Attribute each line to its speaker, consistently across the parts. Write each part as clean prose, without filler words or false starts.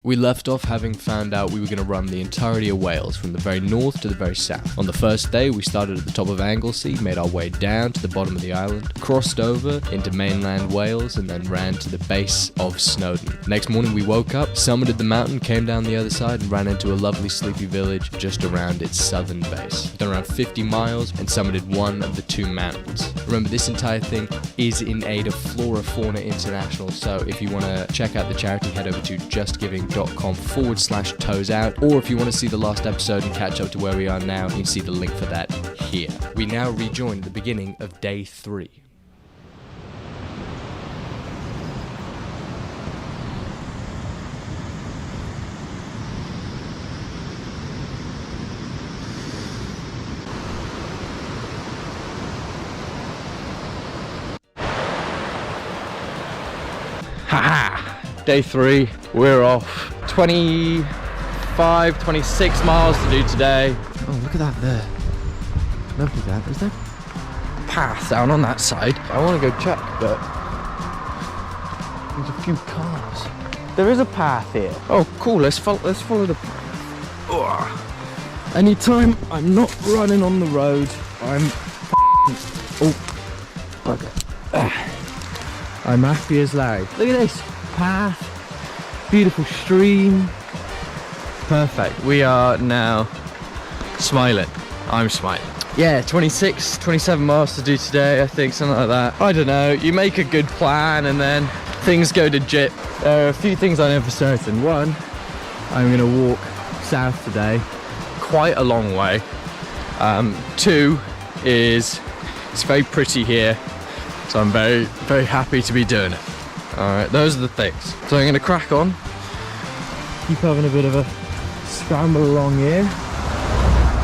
Speaker 1: We left off having found out we were going to run the entirety of Wales from the very north to the very south. On the first day, we started at the top of Anglesey, made our way down to the bottom of the island, crossed over into mainland Wales, and then ran to the base of Snowdon. Next morning we woke up, summited the mountain, came down the other side, and ran into a lovely sleepy village just around its southern base. Done around 50 miles and summited one of the two mountains. Remember, this entire thing is in aid of Flora Fauna International, so if you want to check out the charity, head over to justgiving.com/toes out, or if you want to see the last episode and catch up to where we are now, you can see the link for that here. We now rejoin the beginning of day 3. Haha! Day 3, we're off. 25, 26 miles to do today. Oh, look at that there. Lovely that. Is there a path down on that side? I want to go check, but there's a few cars. There is a path here. Oh, cool. Let's follow the path. Oh. Anytime I'm not running on the road, I'm bugger. I'm happy as Larry. Look at this path, beautiful stream. Perfect. We are now smiling. I'm smiling. Yeah, 26, 27 miles to do today, I think, something like that. I don't know. You make a good plan and then things go to jip. There are a few things I know for certain. One, I'm going to walk south today, quite a long way. 2 is it's very pretty here. So I'm very, very happy to be doing it. Alright, those are the things. So I'm going to crack on. Keep having a bit of a scramble along here.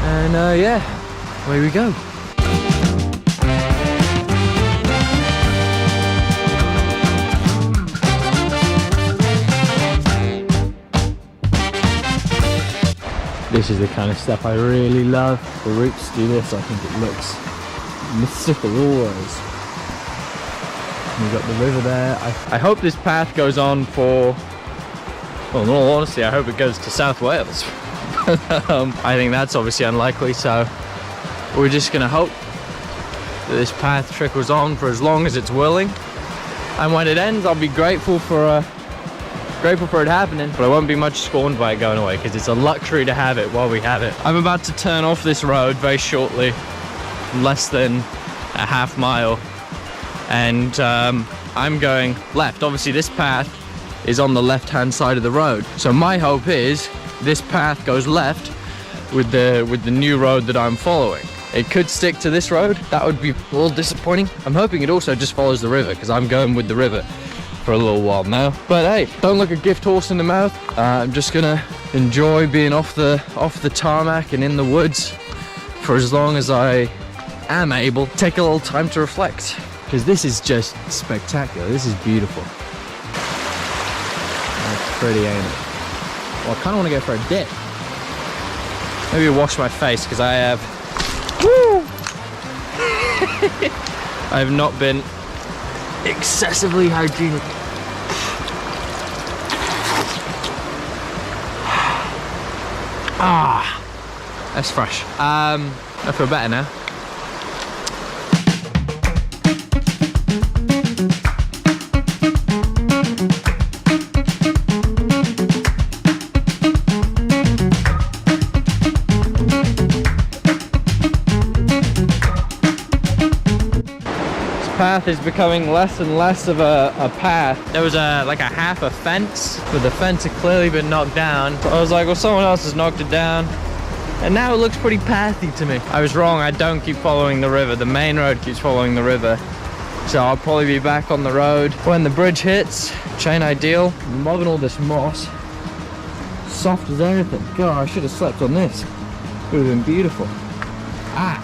Speaker 1: And yeah, away we go. This is the kind of stuff I really love. For routes to do this, I think it looks mystical always. We've got the river there. I hope this path goes on for, well, in all honesty, I hope it goes to South Wales. I think that's obviously unlikely, so we're just going to hope that this path trickles on for as long as it's willing. And when it ends, I'll be grateful for it happening, but I won't be much scorned by it going away, because it's a luxury to have it while we have it. I'm about to turn off this road very shortly, less than a half mile. And I'm going left. Obviously this path is on the left hand side of the road, so my hope is this path goes left with the new road that I'm following. It could stick to this road. That would be a little disappointing. I'm hoping it also just follows the river, because I'm going with the river for a little while now. But hey, don't look a gift horse in the mouth. I'm just gonna enjoy being off the tarmac and in the woods for as long as I am able. Take a little time to reflect, because this is just spectacular. This is beautiful. That's pretty, ain't it? Well, I kind of want to go for a dip. Maybe wash my face, because I have... I have not been excessively hygienic. Ah, that's fresh. I feel better now. Path is becoming less and less of a path. There was like a half a fence, but the fence had clearly been knocked down. So I was like, well, someone else has knocked it down, and now it looks pretty pathy to me. I was wrong. I don't keep following the river. The main road keeps following the river, so I'll probably be back on the road when the bridge hits. Chain ideal. I'm loving all this moss, soft as anything. God, I should have slept on this. It would have been beautiful. Ah.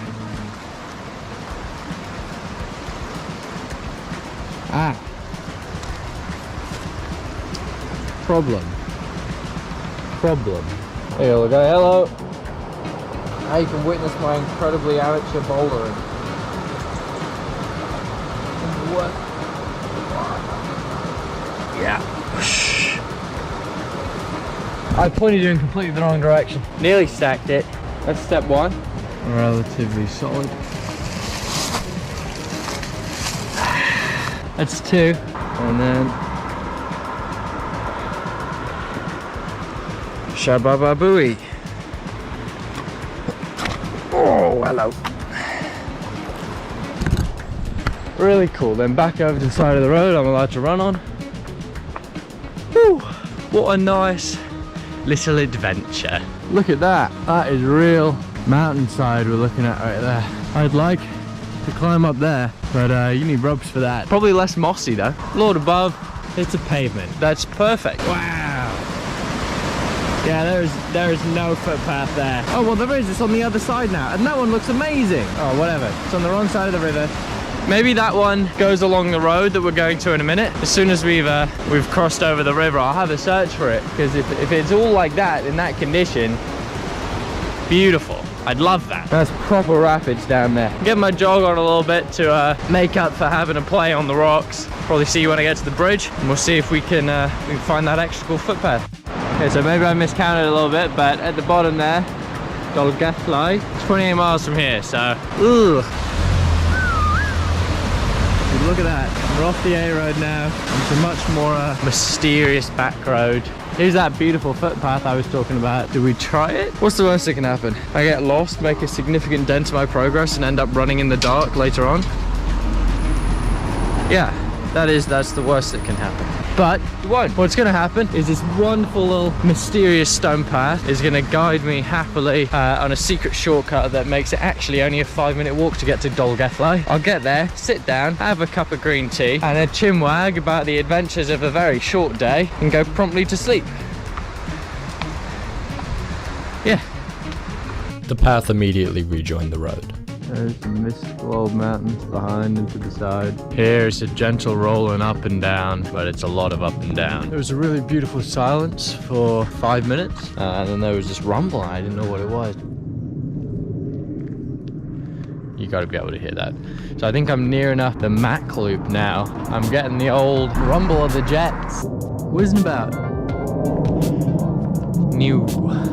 Speaker 1: Problem. Here we go. Hello. Now you can witness my incredibly amateur bouldering. What? Yeah. I pointed you in completely the wrong direction. Nearly stacked it. That's step one. Relatively solid. That's two. And then Shabababooey. Oh, hello. Really cool. Then back over to the side of the road I'm allowed to run on. Whew. What a nice little adventure. Look at that. That is real mountainside we're looking at right there. I'd like to climb up there, but you need ropes for that. Probably less mossy though. Lord above, it's a pavement. That's perfect. Wow. Yeah, there is no footpath there. Oh well, there is. It's on the other side now, and that one looks amazing. Oh, whatever. It's on the wrong side of the river. Maybe that one goes along the road that we're going to in a minute. As soon as we've crossed over the river, I'll have a search for it, because if it's all like that in that condition, beautiful. I'd love that. That's proper rapids down there. Get my jog on a little bit to make up for having to play on the rocks. Probably see you when I get to the bridge, and we'll see if we can find that extra cool footpath. Okay, so maybe I miscounted a little bit, but at the bottom there, Dolgethly, it's 28 miles from here, so ugh. Look at that, we're off the A road now. It's a much more mysterious back road. Here's that beautiful footpath I was talking about. Do we try it? What's the worst that can happen? I get lost, make a significant dent in my progress, and end up running in the dark later on? Yeah, that's the worst that can happen. But it won't. What's going to happen is this wonderful little mysterious stone path is going to guide me happily on a secret shortcut that makes it actually only a 5-minute walk to get to Dolgethly. I'll get there, sit down, have a cup of green tea, and a chinwag about the adventures of a very short day, and go promptly to sleep. Yeah. The path immediately rejoined the road. There's some mystical old mountains behind and to the side. Here's a gentle rolling up and down, but it's a lot of up and down. There was a really beautiful silence for 5 minutes, and then there was this rumble, and I didn't know what it was. You gotta be able to hear that. So I think I'm near enough the Mac loop now. I'm getting the old rumble of the jets. Whizzing about. New.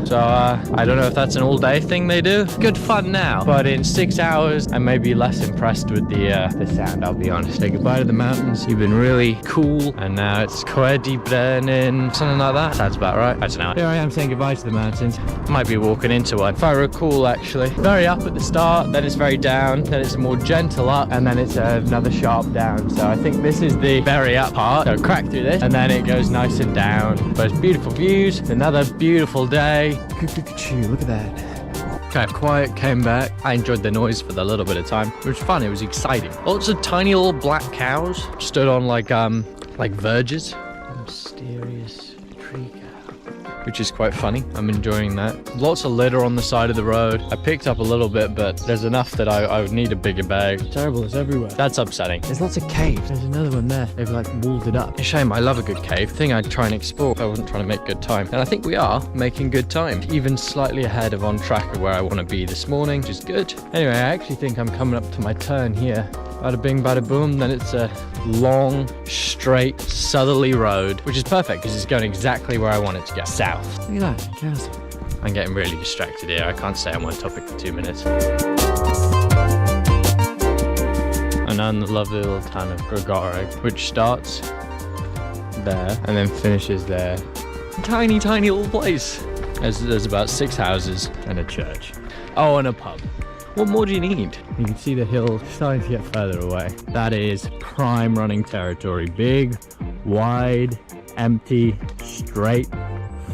Speaker 1: So I don't know if that's an all-day thing they do. Good fun now, but in 6 hours I may be less impressed with the sound, I'll be honest. Say goodbye to the mountains. You've been really cool, and now it's Coedi Brenin, something like that. Sounds about right. I don't know. Here I am saying goodbye to the mountains. Might be walking into one, if I recall, actually. Very up at the start, then it's very down, then it's a more gentle up, and then it's another sharp down. So I think this is the very up part. So crack through this, and then it goes nice and down. But it's beautiful views, another beautiful day. Look at that. Okay, quiet, came back. I enjoyed the noise for the little bit of time. It was fun, it was exciting. Lots of tiny little black cows stood on like verges. Mysterious tree cow, which is quite funny. I'm enjoying that. Lots of litter on the side of the road. I picked up a little bit, but there's enough that I would need a bigger bag. It's terrible, it's everywhere. That's upsetting. There's lots of caves. There's another one there. They've like walled it up. It's a shame, I love a good cave. Thing I'd try and explore if I wasn't trying to make good time. And I think we are making good time. Even slightly ahead of on track of where I want to be this morning, which is good. Anyway, I actually think I'm coming up to my turn here. Bada bing, bada boom. Then it's a long, straight, southerly road, which is perfect because it's going exactly where I want it to go. South. Look at that, cows. I'm getting really distracted here. I can't stay on one topic for 2 minutes. And now in the lovely little town of Grigoreg, which starts there and then finishes there. Tiny, tiny little place. There's about 6 houses and a church. Oh, and a pub. What more do you need? You can see the hill starting to get further away. That is prime running territory. Big, wide, empty, straight,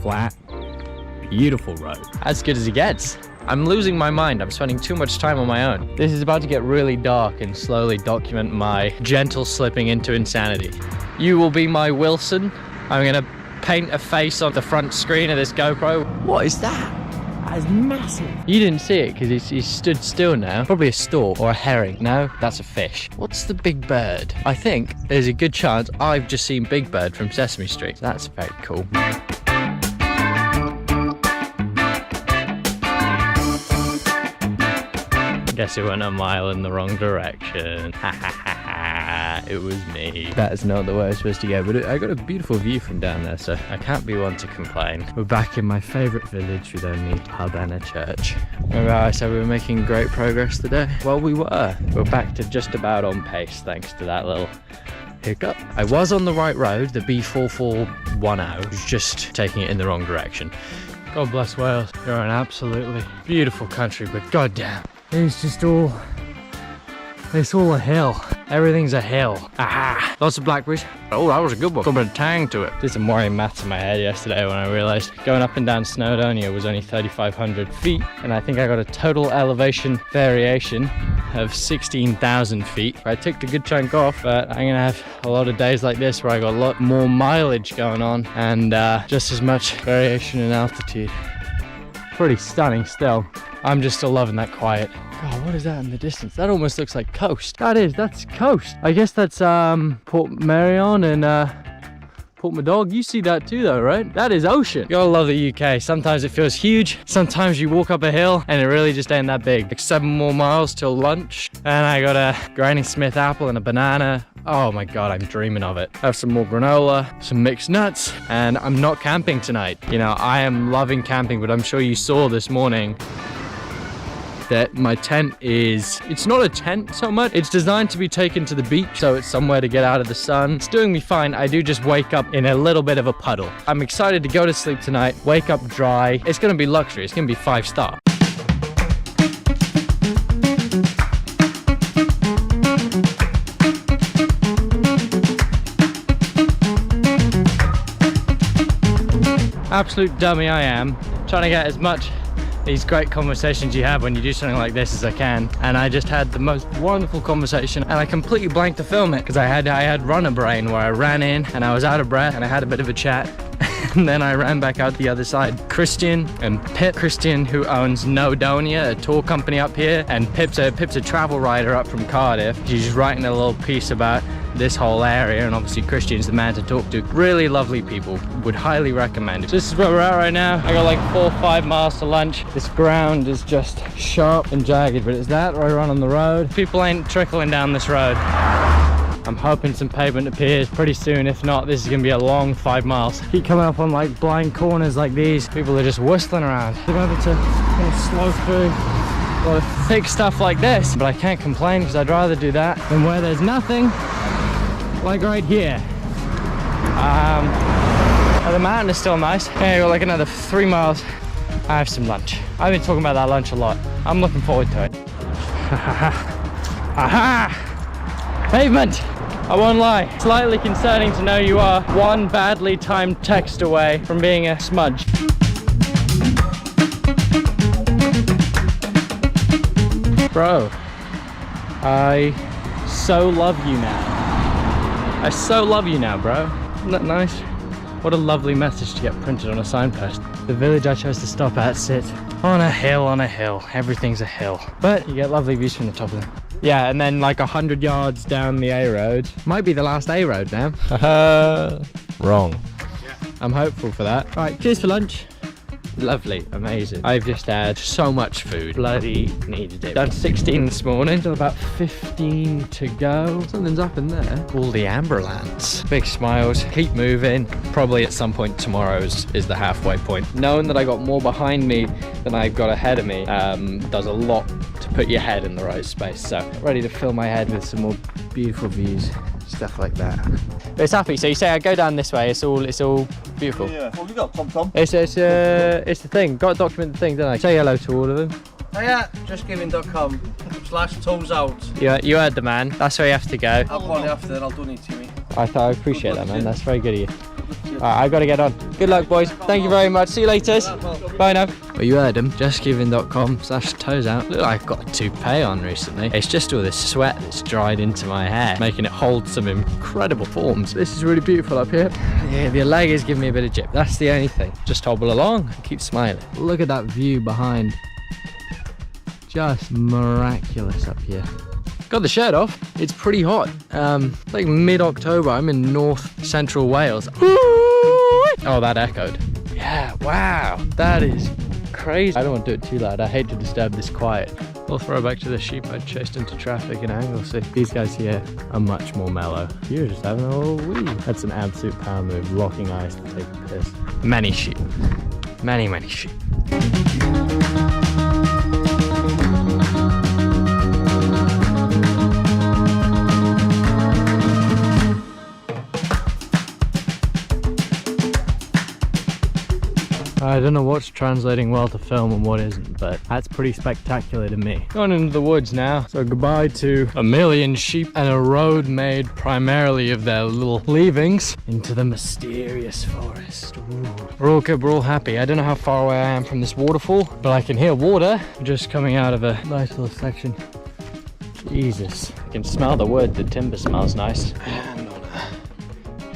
Speaker 1: flat, beautiful road. As good as it gets. I'm losing my mind. I'm spending too much time on my own. This is about to get really dark and slowly document my gentle slipping into insanity. You will be my Wilson. I'm gonna paint a face on the front screen of this GoPro. What is that? That is massive. You didn't see it because he's stood still now. Probably a stork or a herring. No, that's a fish. What's the big bird? I think there's a good chance I've just seen Big Bird from Sesame Street. That's very cool. Guess it went a mile in the wrong direction. Ha ha ha ha. it was me. That is not the way I was supposed to go, but I got a beautiful view from down there, so I can't be one to complain. We're back in my favourite village with only pub and a church. Remember how I said we were making great progress today? Well, we were. We're back to just about on pace thanks to that little hiccup. I was on the right road, the B4410. I was just taking it in the wrong direction. God bless Wales. You're an absolutely beautiful country, but goddamn, it's just all a hill. Everything's a hill. Aha! Lots of blackberries. Oh, that was a good one. Got a bit of tang to it. Did some worrying maths in my head yesterday when I realized going up and down Snowdonia was only 3,500 feet, and I think I got a total elevation variation of 16,000 feet. I took a good chunk off, but I'm gonna have a lot of days like this where I got a lot more mileage going on and just as much variation in altitude. Pretty stunning still. I'm just still loving that quiet. God, what is that in the distance? That almost looks like coast. That's coast. I guess that's Port Marion and Port Madog. You see that too though, right? That is ocean. You gotta love the UK. Sometimes it feels huge. Sometimes you walk up a hill and it really just ain't that big. Like 7 more miles till lunch. And I got a Granny Smith apple and a banana. Oh my God, I'm dreaming of it. Have some more granola, some mixed nuts, and I'm not camping tonight. You know, I am loving camping, but I'm sure you saw this morning that my tent it's not a tent so much. It's designed to be taken to the beach, so it's somewhere to get out of the sun. It's doing me fine. I do just wake up in a little bit of a puddle. I'm excited to go to sleep tonight, wake up dry. It's gonna be luxury. It's gonna be 5-star. Absolute dummy I am, trying to get as much these great conversations you have when you do something like this as I can, and I just had the most wonderful conversation and I completely blanked to film it because I had runner brain where I ran in and I was out of breath and I had a bit of a chat and then I ran back out the other side. Christian and Pip. Christian, who owns Nodonia, a tour company up here, and Pip's a travel writer up from Cardiff. She's writing a little piece about this whole area, and obviously Christian's the man to talk to. Really lovely people, would highly recommend it. So this is where we're at right now. I got like 4 or 5 miles to lunch. This ground is just sharp and jagged, but it's that or I run on the road. People ain't trickling down this road. I'm hoping some pavement appears pretty soon. If not, this is gonna be a long 5 miles. Keep coming up on like blind corners like these. People are just whistling around. I'm able to kind of slow through a lot of thick stuff like this, but I can't complain because I'd rather do that than where there's nothing. Like right here. The mountain is still nice. Okay, got like another 3 miles. I have some lunch. I've been talking about that lunch a lot. I'm looking forward to it. Aha! Pavement! I won't lie. Slightly concerning to know you are one badly timed text away from being a smudge. Bro, I so love you now. I so love you now, bro. Isn't that nice? What a lovely message to get printed on a signpost. The village I chose to stop at sits on a hill, on a hill. Everything's a hill. But you get lovely views from the top of them. Yeah, and then like 100 yards down the A road. Might be the last A road now. Wrong. Yeah. I'm hopeful for that. All right, cheers for lunch. Lovely, amazing. I've just had so much food. Bloody needed it. Done 16 this morning, still about 15 to go. Something's up in there. All the Amberlands. Big smiles, keep moving. Probably at some point tomorrow is the halfway point. Knowing that I got more behind me than I've got ahead of me does a lot to put your head in the right space. So ready to fill my head with some more beautiful views. Stuff like that. But it's happy. So you say I go down this way. It's all beautiful. Yeah. What have you got, Tom? It's the thing. Got to document the thing, don't I? Say hello to all of them.
Speaker 2: Oh yeah, justgiving.com/tools out.
Speaker 1: Yeah, you heard the man. That's where you have to go.
Speaker 2: I'll call you after, I'll donate to me.
Speaker 1: I appreciate that, man. That's very good of you. Alright, I gotta get on. Good luck, boys. Thank you very much. See you later. Bye now. Well, you heard him. justgiving.com/toes out. Look like I've got a toupee on recently. It's just all this sweat that's dried into my hair, making it hold some incredible forms. This is really beautiful up here. Yeah, the leg is giving me a bit of jip. That's the only thing. Just hobble along and keep smiling. Look at that view behind. Just miraculous up here. Got the shirt off. It's pretty hot. It's like mid-October. I'm in north central Wales. Oh, that echoed. Yeah, wow. That is crazy. I don't want to do it too loud. I hate to disturb this quiet. We'll throw back to the sheep I chased into traffic in Anglesey. These guys here are much more mellow. You're just having a little wee. That's an absolute power move, locking eyes to take a piss. Many sheep. Many, many sheep. I don't know what's translating well to film and what isn't, but that's pretty spectacular to me. Going into the woods now, so goodbye to a million sheep and a road made primarily of their little leavings into the mysterious forest. Ooh. We're all good, we're all happy. I don't know how far away I am from this waterfall, but I can hear water just coming out of a nice little section. Jesus, I can smell the wood, the timber smells nice.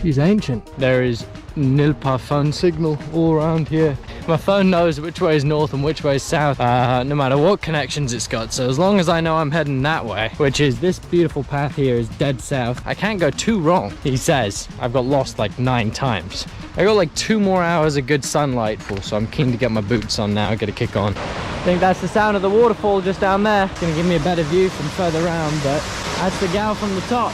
Speaker 1: She's ancient. There is nil par phone signal all around here. My phone knows which way is north and which way is south, no matter what connections it's got. So as long as I know I'm heading that way, which is this beautiful path here is dead south, I can't go too wrong. He says I've got lost like 9 times. I got like 2 more hours of good sunlight for, so I'm keen to get my boots on now, get a kick on. I think that's the sound of the waterfall just down there. It's gonna give me a better view from further around, but that's the gal from the top.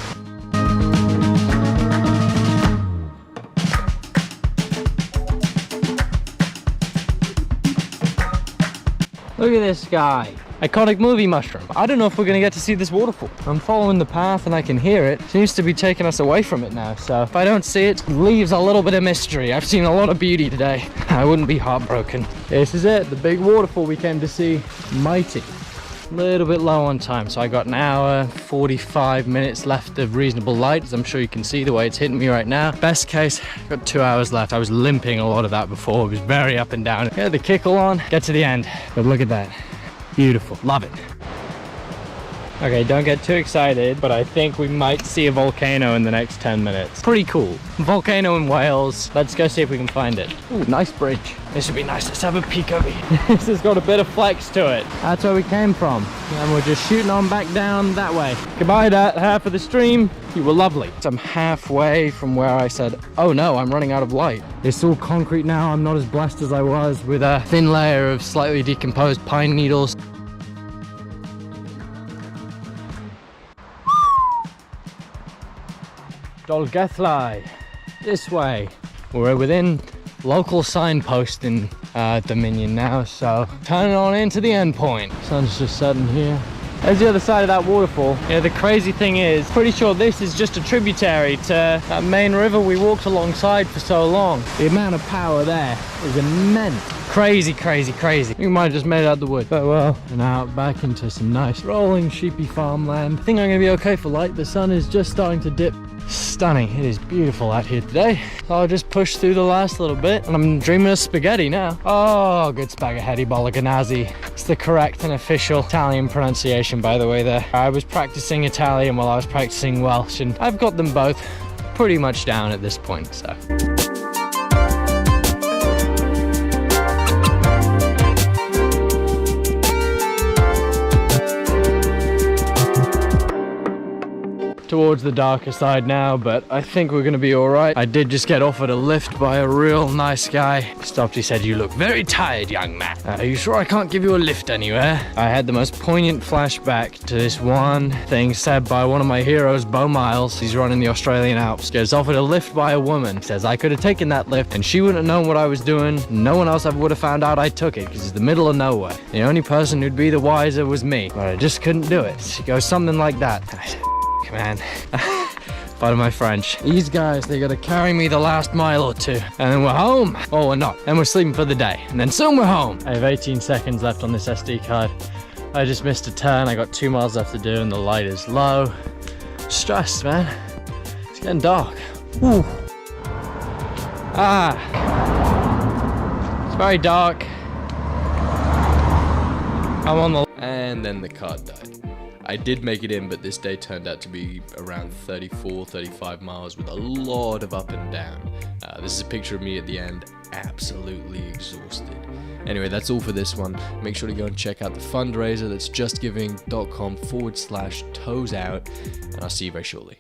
Speaker 1: Look at this guy. Iconic movie mushroom. I don't know if we're gonna get to see this waterfall. I'm following the path and I can hear it. Seems to be taking us away from it now. So if I don't see it, it leaves a little bit of mystery. I've seen a lot of beauty today. I wouldn't be heartbroken. This is it, the big waterfall we came to see. Mighty. A little bit low on time, so I got an hour, 45 minutes left of reasonable light, as I'm sure you can see the way it's hitting me right now. Best case, got 2 hours left. I was limping a lot of that before. It was very up and down. Get the kickle on, get to the end. But look at that. Beautiful. Love it. Okay, don't get too excited, but I think we might see a volcano in the next 10 minutes. Pretty cool. Volcano in Wales. Let's go see if we can find it. Ooh, nice bridge. This would be nice. Let's have a peek over here. This has got a bit of flex to it. That's where we came from. And we're just shooting on back down that way. Goodbye, that half of the stream. You were lovely. So I'm halfway from where I said, oh no, I'm running out of light. It's all concrete now. I'm not as blessed as I was with a thin layer of slightly decomposed pine needles. Dolgethlau, this way. We're within local signpost in Dominion now, so turning on into the end point. Sun's just setting here. There's the other side of that waterfall. Yeah, the crazy thing is, pretty sure this is just a tributary to that main river we walked alongside for so long. The amount of power there is immense. Crazy, crazy, crazy. We might have just made it out the wood. But well, and out back into some nice rolling sheepy farmland. I think I'm gonna be okay for light. The sun is just starting to dip. Stunning. It is beautiful out here today. So I'll just push through the last little bit and I'm dreaming of spaghetti now. Oh, good spaghetti bolognese. It's the correct and official Italian pronunciation, by the way, there. I was practicing Italian while I was practicing Welsh, and I've got them both pretty much down at this point, so. Towards the darker side now, but I think we're gonna be all right. I did just get offered a lift by a real nice guy. Stopped, he said, "You look very tired, young man. Are you sure I can't give you a lift anywhere?" I had the most poignant flashback to this one thing said by one of my heroes, Bo Miles. He's running the Australian Alps. Gets offered a lift by a woman. Says I could have taken that lift and she wouldn't have known what I was doing. No one else ever would have found out I took it because it's the middle of nowhere. The only person who'd be the wiser was me, but I just couldn't do it. She goes something like that. I said, man. Pardon my French. These guys, they gotta carry me the last mile or two. And then we're home. Oh, we're not. And we're sleeping for the day. And then soon we're home. I have 18 seconds left on this SD card. I just missed a turn. I got 2 miles left to do and the light is low. Stressed, man. It's getting dark. Woo. Ah. It's very dark. I'm on the...
Speaker 3: And then the card died. I did make it in, but this day turned out to be around 34, 35 miles with a lot of up and down. This is a picture of me at the end, absolutely exhausted. Anyway, that's all for this one. Make sure to go and check out the fundraiser. That's justgiving.com/toesout, and I'll see you very shortly.